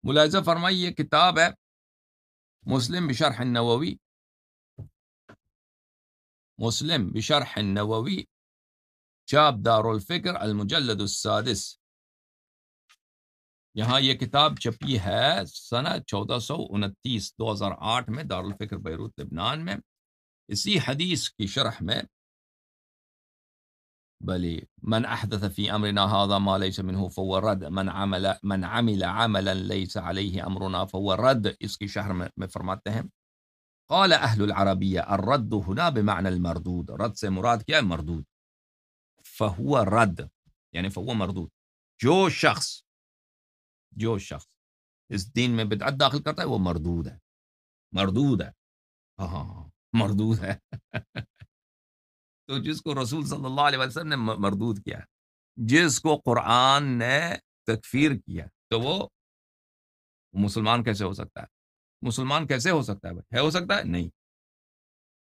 ملاحظہ فرمائیے یہ کتاب ہے مسلم بشرح النووی، مسلم بشرح النووی، چاپ دار الفکر، المجلد السادس۔ یہاں یہ کتاب چھپی ہے سنہ 1429 2008 میں دارالفکر بیروت لبنان میں۔ اسی حدیث کی شرح میں بلی من احدث فی امرنا هذا ما ليس منه فهو رد، من عمل عملا ليس عليه امرنا فهو رد، اس کی شرح میں فرماتے ہیں قال اہل العربیہ الرد هنا بمعنى المردود، رد سے مراد کیا ہے؟ مردود۔ فهو رد یعنی فهو مردود، جو شخص اس دین میں بدعت داخل کرتا ہے وہ مردود ہے، مردود ہے، ہاں مردود ہے۔ تو جس کو رسول صلی اللہ علیہ وسلم نے مردود کیا، جس کو قرآن نے تکفیر کیا، تو وہ مسلمان کیسے ہو سکتا ہے؟ مسلمان کیسے ہو سکتا ہے؟ ہے ہو سکتا ہے؟ نہیں۔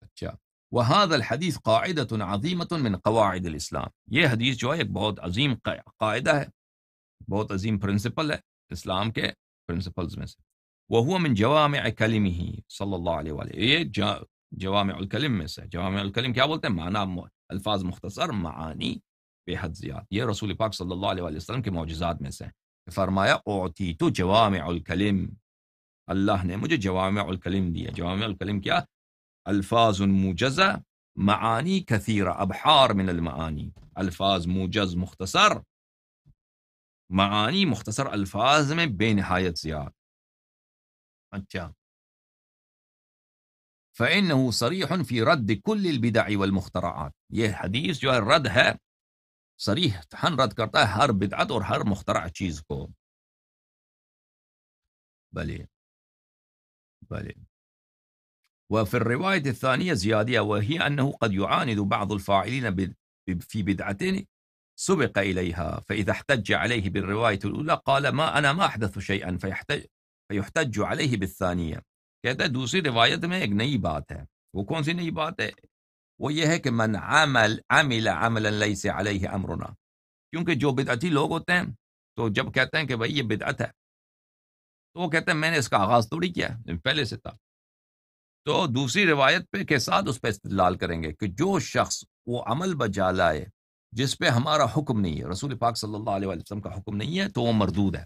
اچھا، وهذا الحدیث قاعدۃ عظیمۃ من قواعد الاسلام، یہ حدیث جو ہے ایک بہت عظیم قاعدہ ہے، بہت عظیم پرنسپل ہے اسلام کے پرنسپلز میں سے۔ وهو من جوامع کلمہ صلی اللہ علیہ وآلہ، یہ جوامع الکلم میں سے۔ جوامع الکلم کیا بولتے ہیں؟ معنی، الفاظ مختصر، معانی بے حد زیاد۔ یہ رسول پاک صلی اللہ علیہ وآلہ وسلم کے معجزات میں سے فرمایا اعطیت جوامع الکلم، اللہ نے مجھے جوامع الکلم دیا۔ جوامع الکلم کیا؟ الفاظ موجزہ، معانی کثیرہ، ابحار من المعانی، الفاظ موجز مختصر، معانی مختصر الفاظ میں بے نہایت زیاد۔ اچھا، فإنه صریح فی رد کل البدع والمخترعات، یہ حدیث جو ہے رد ہے، صریح رد کرتا ہے ہر بدعت اور ہر مخترع چیز کو۔ بلے بلے وفي الرواية الثانية زيادة، وهي أنه قد يعاند بعض الفاعلين في بدعة سبق إليها، فإذا احتج عليه بالرواية الأولى قال ما أحدث شيئا فيحتج عليه بالثانية۔ کہتا ہے دوسری روایت میں ایک نئی بات ہے، وہ کون سی نئی بات ہے؟ وہ یہ ہے کہ من عمل عملا ليس عليه أمرنا، کیونکہ جو بدعتی لوگ ہوتے ہیں تو جب کہتے ہیں کہ بھائی یہ بدعت ہے تو وہ کہتے ہیں میں نے اس کا آغاز تھوڑی کیا، پہلے سے تھا۔ تو دوسری روایت پہ کے ساتھ اس پہ استدلال کریں گے کہ جو شخص وہ عمل بجا لائے جس پہ ہمارا حکم نہیں ہے، رسول پاک صلی اللہ علیہ وسلم کا حکم نہیں ہے، تو وہ مردود ہے،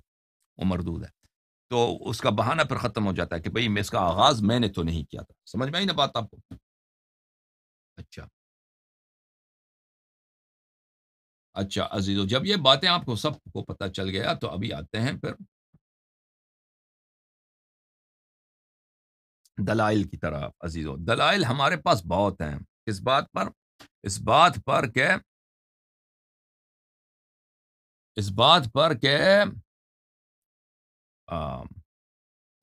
وہ مردود ہے۔ تو اس کا بہانہ پھر ختم ہو جاتا ہے کہ بھئی میں اس کا آغاز میں نے تو نہیں کیا تھا۔ سمجھ میں آئی نا بات آپ کو؟ اچھا اچھا عزیزو، جب یہ باتیں آپ کو سب کو پتہ چل گیا تو ابھی آتے ہیں پھر دلائل کی طرف۔ عزیزو، دلائل ہمارے پاس بہت ہیں، اس بات پر کہ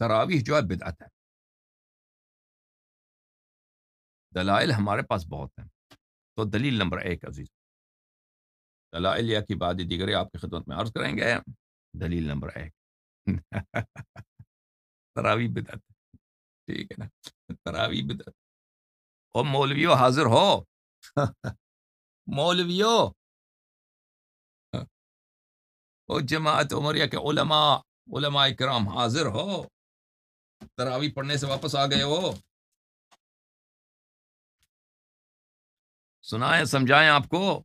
تراویح جو ہے بدعت ہے۔ دلائل ہمارے پاس بہت ہیں۔ تو دلیل نمبر 1 عزیز، دلائل یا کی بعد دیگرے آپ کی خدمت میں عرض کریں گے۔ دلیل نمبر 1 تراویح بدعت، ٹھیک ہے نا؟ تراویح بدعت۔ اور مولویوں حاضر ہو مولویوں، اور جماعت عمریہ کے علماء کرام حاضر ہو، تراویح پڑھنے سے واپس آ گئے ہو، سنائیں سمجھائیں آپ کو۔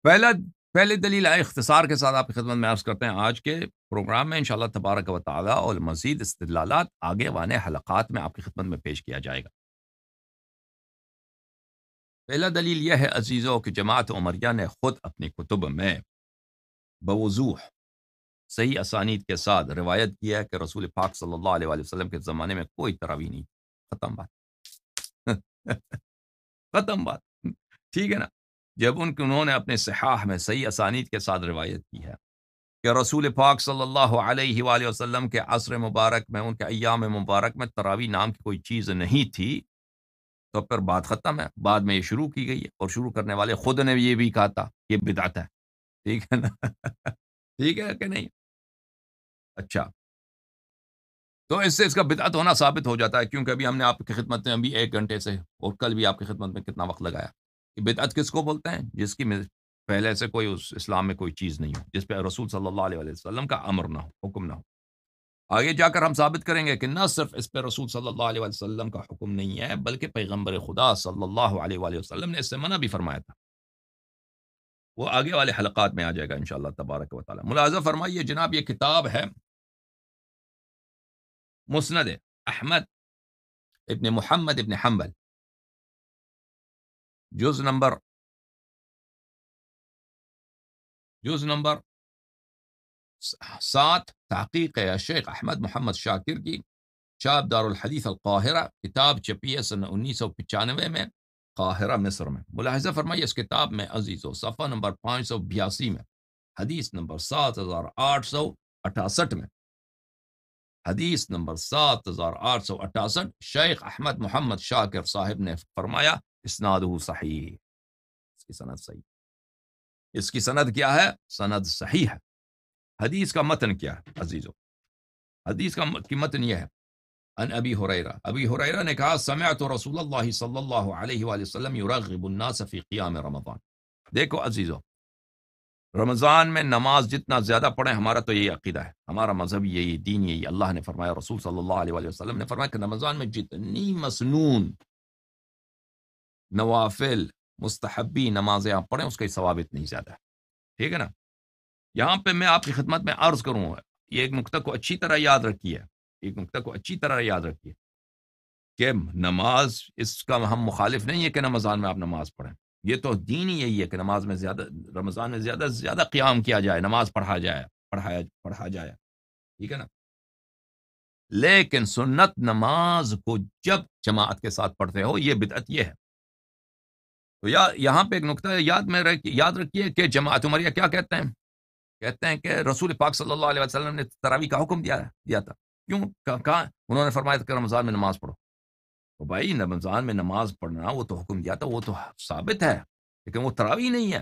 پہلے دلیل ہے، اختصار کے ساتھ آپ کی خدمت میں عرض کرتے ہیں آج کے پروگرام میں انشاءاللہ تبارک و تعالی، اور مزید استدلالات آگے وانے حلقات میں آپ کی خدمت میں پیش کیا جائے گا۔ پہلا دلیل یہ ہے عزیزوں کہ جماعت عمریہ نے خود اپنی کتب میں بوضوح صحیح اسانید کے ساتھ روایت کیا ہے کہ رسول پاک صلی اللہ علیہ وآلہ وسلم کے زمانے میں کوئی تراویح نہیں، ختم بات ختم بات. ٹھیک ہے نا. جب انہوں نے اپنے صحاح میں صحیح اسانید کے ساتھ روایت کی ہے کہ رسول پاک صلی اللہ علیہ وآلہ وسلم کے عصر مبارک میں، ان کے ایام مبارک میں تراویح نام کی کوئی چیز نہیں تھی، تو پھر بات ختم ہے. بعد میں یہ شروع کی گئی ہے، اور شروع کرنے والے خود نے یہ بھی کہا تھا یہ بدعت ہے. ٹھیک ہے نا. ٹھیک ہے کہ نہیں. اچھا، تو اس سے اس کا بدعت ہونا ثابت ہو جاتا ہے، کیونکہ ابھی ہم نے آپ کی خدمت میں ابھی 1 گھنٹے سے اور کل بھی آپ کی خدمت میں کتنا وقت لگایا. کہ بدعت کس کو بولتے ہیں؟ جس کی پہلے سے کوئی اس اسلام میں کوئی چیز نہیں ہو، جس پہ رسول صلی اللہ علیہ وسلم کا امر نہ ہو، حکم نہ ہو. آگے جا کر ہم ثابت کریں گے کہ نہ صرف اس پہ رسول صلی اللہ علیہ وسلم کا حکم نہیں ہے، بلکہ پیغمبر خدا صلی اللہ علیہ وآلہ وسلم نے اس سے منع بھی فرمایا تھا. وہ آگے والے حلقات میں آ جائے گا انشاءاللہ تبارک و تعالی. ملاحظہ فرمائیے جناب، یہ کتاب ہے مسند احمد ابن محمد ابن حنبل، جز نمبر 7، تحقیق ہے شیخ احمد محمد شاکر کی، چاپ دار الحدیث القاہرہ. کتاب چھپی ہے سن 1995 میں قاہرہ مصر میں. ملاحظہ فرمائیے اس کتاب میں عزیزو صفحہ نمبر 582 میں، حدیث نمبر 7868 میں، حدیث نمبر 7868، شیخ احمد محمد شاکر صاحب نے فرمایا اسنادہ صحیح، اس کی سند صحیح. اس کی سند کیا ہے؟ سند صحیح ہے. حدیث کا متن کیا ہے عزیزو؟ حدیث کی متن یہ ہے، ان ابی ہریرہ نے کہا سمعت رسول اللہ صلی اللہ علیہ وآلہ وسلم یرغب الناس فی قیام رمضان. دیکھو عزیزو، رمضان میں نماز جتنا زیادہ پڑھیں، ہمارا تو یہی عقیدہ ہے، ہمارا مذہب یہی، دین یہی. اللہ نے فرمایا، رسول صلی اللہ علیہ وآلہ وسلم نے فرمایا کہ رمضان میں جتنی مسنون نوافل مستحبی نمازیں آپ پڑھیں، اس کا ثواب اتنی زیادہ ہے. ٹھیک ہے نا. یہاں پہ میں آپ کی خدمت میں عرض کروں، یہ ایک نقطہ کو اچھی طرح یاد رکھیے، کہ نماز، اس کا ہم مخالف نہیں ہے کہ رمضان میں آپ نماز پڑھیں. یہ تو دین ہی یہی ہے کہ نماز میں رمضان میں زیادہ سے زیادہ قیام کیا جائے، نماز پڑھا جائے. ٹھیک ہے نا. لیکن سنت نماز کو جب جماعت کے ساتھ پڑھتے ہو، یہ بدعت یہ ہے. تو یہاں پہ ایک نقطہ یاد رکھیے کہ جماعت عمریہ کیا کہتے ہیں کہ رسول پاک صلی اللہ علیہ وسلم نے تراویح کا حکم دیا تھا. کیوں کہا؟ انہوں نے فرمایا کہ رمضان میں نماز پڑھو. تو بھائی رمضان میں نماز پڑھنا وہ تو حکم دیا تھا، وہ تو ثابت ہے، لیکن وہ تراویح نہیں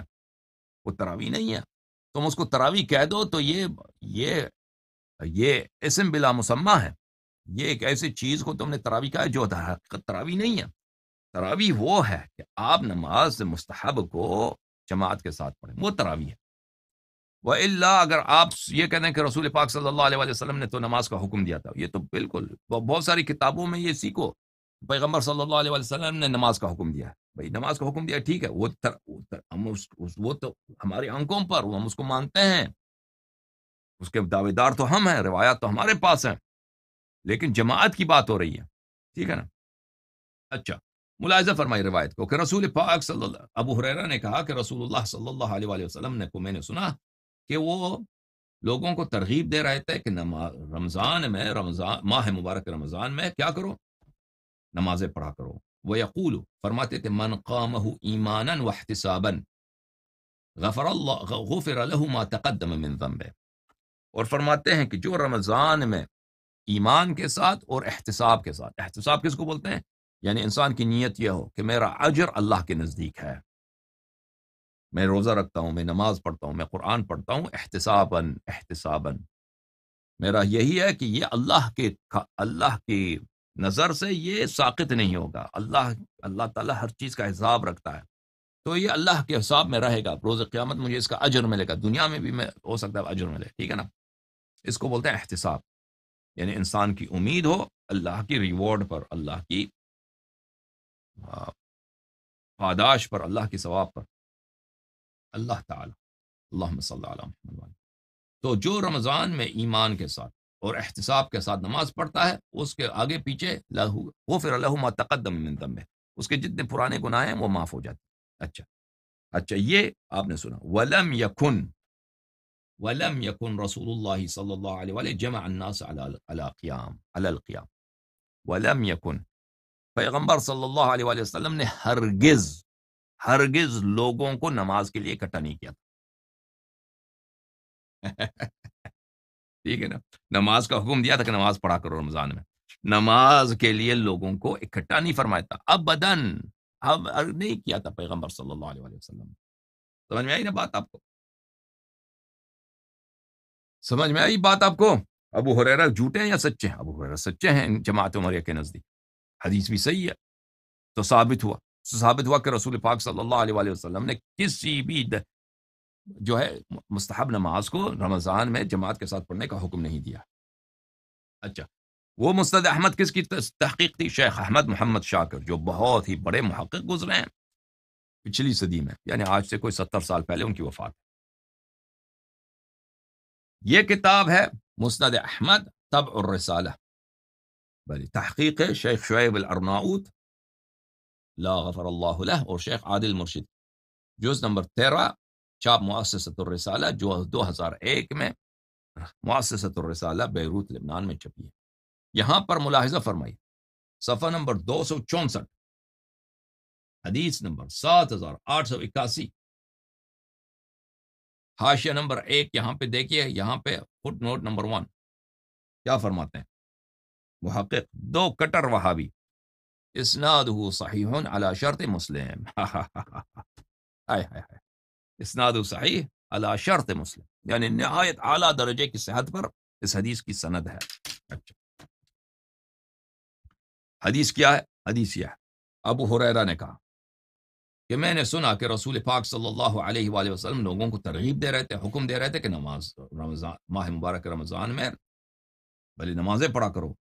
ہے. تم اس کو تراویح کہہ دو تو یہ اسم بلا مسمى ہے. یہ ایک ایسی چیز کو تم نے تراویح کہا ہے جو حقیقت تراویح نہیں ہے. تراویح وہ ہے کہ آپ نماز مستحب کو جماعت کے ساتھ پڑھیں، وہ تراویح ہے. وَإِلَّا اگر آپ یہ کہتے ہیں کہ رسول پاک صلی اللہ علیہ وسلم نے تو نماز کا حکم دیا تھا، یہ تو بالکل بہت ساری کتابوں میں یہ سیکھو، پیغمبر صلی اللہ علیہ وسلم نے نماز کا حکم دیا ہے. بھائی نماز کا حکم دیا، ٹھیک ہے، وہ تو ہماری آنکھوں پر، ہم اس کو مانتے ہیں، اس کے دعوے دار تو ہم ہیں، روایات تو ہمارے پاس ہیں، لیکن جماعت کی بات ہو رہی ہے. ٹھیک ہے نا. اچھا، ملاحظہ فرمائی روایت کو کہ رسول پاک ابو ہریرہ نے کہا کہ رسول اللہ صلی اللہ علیہ وآلہ وسلم کو میں نے سنا کہ وہ لوگوں کو ترغیب دے رہے تھے کہ رمضان ماہ مبارک رمضان میں کیا کرو؟ نمازیں پڑھا کرو. وہ یقول، فرماتے تھے، من قامہ ایمانا واحتسابا غفر له ما تقدم من ذنبه. اور فرماتے ہیں کہ جو رمضان میں ایمان کے ساتھ اور احتساب کے ساتھ، احتساب کس کو بولتے ہیں؟ یعنی انسان کی نیت یہ ہو کہ میرا اجر اللہ کے نزدیک ہے، میں روزہ رکھتا ہوں، میں نماز پڑھتا ہوں، میں قرآن پڑھتا ہوں، احتساباً میرا یہی ہے کہ یہ اللہ کی نظر سے یہ ساقط نہیں ہوگا. اللہ تعالیٰ ہر چیز کا حساب رکھتا ہے، تو یہ اللہ کے حساب میں رہے گا، روز قیامت مجھے اس کا اجر ملے گا، دنیا میں بھی میں ہو سکتا ہے اجر ملے. ٹھیک ہے نا. اس کو بولتے ہیں احتساب، یعنی انسان کی امید ہو اللہ کی ریوارڈ پر، اللہ کی پاداش پر، اللہ کی ثواب پر. اللہ تعالی، اللہم صلی علی محمد. تو جو رمضان میں ایمان کے ساتھ اور احتساب کے ساتھ نماز پڑھتا ہے، اس کے آگے پیچھے غفر له ما تقدم من ذنبه، اس کے جتنے پرانے گناہ ہیں وہ معاف ہو جاتے ہیں. اچھا، یہ آپ نے سنا. ولم يكن رسول اللہ صلی اللہ علیہ وآلہ جمع الناس على القیام. ولم يكن، پیغمبر صلی اللہ علیہ وآلہ وسلم نے ہرگز لوگوں کو نماز کے لیے اکٹھا نہیں کیا تھا ٹھیک ہے نا، نماز کا حکم دیا تھا کہ نماز پڑھا کرو رمضان میں، نماز کے لیے لوگوں کو اکٹھا نہیں فرمایا تھا ابداً، اب نہیں کیا تھا پیغمبر صلی اللہ علیہ وآلہ وسلم. سمجھ میں آئی نا بات آپ کو؟ سمجھ میں آئی بات آپ کو؟ ابو ہریرہ جھوٹے ہیں یا سچے ہیں؟ ابو ہریرہ سچے ہیں جماعت عمریہ کے نزدیک، حدیث بھی صحیح ہے. تو ثابت ہوا کہ رسول پاک صلی اللہ علیہ وآلہ وسلم نے کسی بھی جو ہے مستحب نماز کو رمضان میں جماعت کے ساتھ پڑھنے کا حکم نہیں دیا. اچھا، وہ مسند احمد کس کی تحقیق تھی؟ شیخ احمد محمد شاکر، جو بہت ہی بڑے محقق گزرے ہیں پچھلی صدی میں، یعنی آج سے کوئی 70 سال پہلے ان کی وفات. یہ کتاب ہے مسند احمد طبع الرسالہ، بلی تحقیق ہے شیخ شعیب الارناؤوت لا غفر اللہ لہ، اور شیخ عادل مرشد، جز نمبر 13، چاپ مؤسسۃ الرسالہ، جو 2001 میں مؤسسۃ الرسالہ بیروت لبنان میں چھپی ہے. یہاں پر ملاحظہ فرمائی، صفحہ نمبر 264، حدیث نمبر 7881، حاشیہ نمبر 1، یہاں پہ دیکھیے، یہاں پہ فٹ نوٹ نمبر 1 کیا فرماتے ہیں محقق؟ دو کٹر وہابی، اسنادہ صحیح علی شرط مسلم ہائے ہائے ہائے، اسنادہ صحیح علی شرط مسلم، یعنی نہایت اعلیٰ درجے کی صحت پر اس حدیث کی سند ہے. اچھا، حدیث کیا ہے؟ حدیث یہ ہے، ابو ہریرہ نے کہا کہ میں نے سنا کہ رسول پاک صلی اللہ علیہ وآلہ وسلم لوگوں کو ترغیب دے رہے تھے، حکم دے رہے تھے کہ نماز رمضان، ماہ مبارک رمضان میں بھلی نمازیں پڑھا کرو.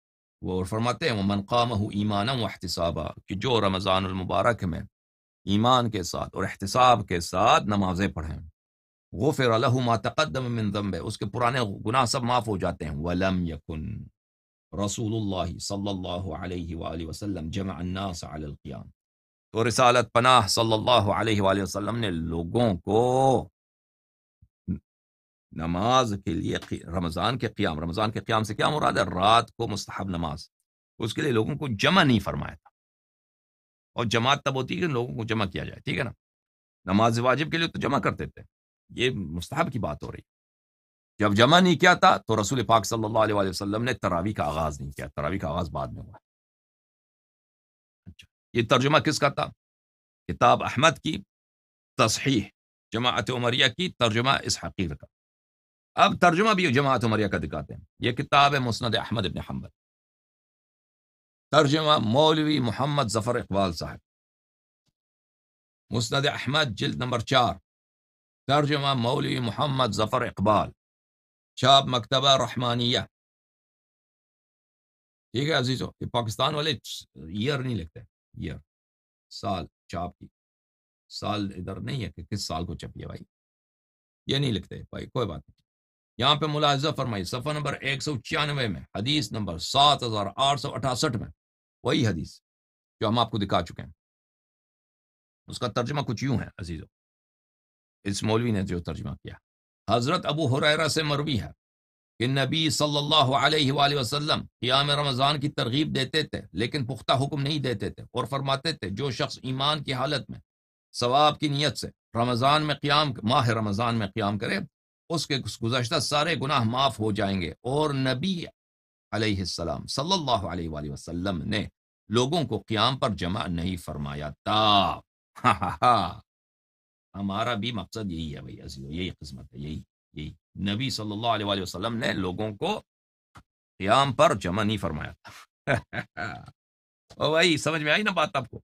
وہ فرماتے ہیں ومن قامہ ایمانا واحتسابا، کہ جو رمضان المبارک میں ایمان کے ساتھ اور احتساب کے ساتھ نمازیں پڑھیں، غفر لہ ما تقدم من ذنبہ، اس کے پرانے گناہ سب معاف ہو جاتے ہیں. ولم یکن رسول اللہ صلی اللہ علیہ وآلہ وسلم جمع الناس علی القیام، تو رسالت پناہ صلی اللہ علیہ وآلہ وسلم نے لوگوں کو نماز کے لیے رمضان کے قیام سے کیا مراد ہے؟ رات کو مستحب نماز، اس کے لیے لوگوں کو جمع نہیں فرمایا تھا. اور جماعت تب ہوتی ہے کہ لوگوں کو جمع کیا جائے، ٹھیک ہے نا، نماز واجب کے لیے تو جمع کرتے تھے، یہ مستحب کی بات ہو رہی. جب جمع نہیں کیا تھا تو رسول پاک صلی اللہ علیہ وآلہ وسلم نے تراویح کا آغاز نہیں کیا، تراویح کا آغاز بعد میں ہوا. اچھا، یہ ترجمہ کس کا تھا؟ کتاب احمد کی تصحیح جماعت عمریہ کی ترجمہ اس حقیر کا. اب ترجمہ بھی جماعت عمریہ کا دکھاتے ہیں. یہ کتاب ہے مسند احمد ابن حنبل، ترجمہ مولوی محمد ظفر اقبال صاحب، مسند احمد جلد نمبر 4، ترجمہ مولوی محمد ظفر اقبال، چاپ مکتبہ رحمانیہ. ٹھیک ہے عزیزو، یہ پاکستان والے ایئر نہیں لکھتے، ایئر سال چاپ کی، سال ادھر نہیں ہے کہ کس سال کو چھپی ہے بھائی، یہ نہیں لکھتے بھائی، کوئی بات نہیں. یہاں پہ ملاحظہ فرمائی صفحہ نمبر 196 میں، حدیث نمبر 7868 میں، وہی حدیث جو ہم آپ کو دکھا چکے ہیں. اس کا ترجمہ کچھ یوں ہے عزیزو، اس مولوی نے جو ترجمہ کیا، حضرت ابو ہریرہ سے مروی ہے کہ نبی صلی اللہ علیہ وآلہ وسلم قیام رمضان کی ترغیب دیتے تھے، لیکن پختہ حکم نہیں دیتے تھے، اور فرماتے تھے جو شخص ایمان کی حالت میں ثواب کی نیت سے ماہ رمضان میں قیام کرے، اس کے گزشتہ سارے گناہ معاف ہو جائیں گے. اور نبی علیہ السلام صلی اللہ علیہ وآلہ وسلم نے لوگوں کو قیام پر جمع نہیں فرمایا تھا. ہمارا بھی مقصد یہی ہے بھائی عزیزو، یہی قسمت ہے، یہی نبی صلی اللہ علیہ وآلہ وسلم نے لوگوں کو قیام پر جمع نہیں فرمایا تھا. او بھائی سمجھ میں آئی نا بات آپ کو؟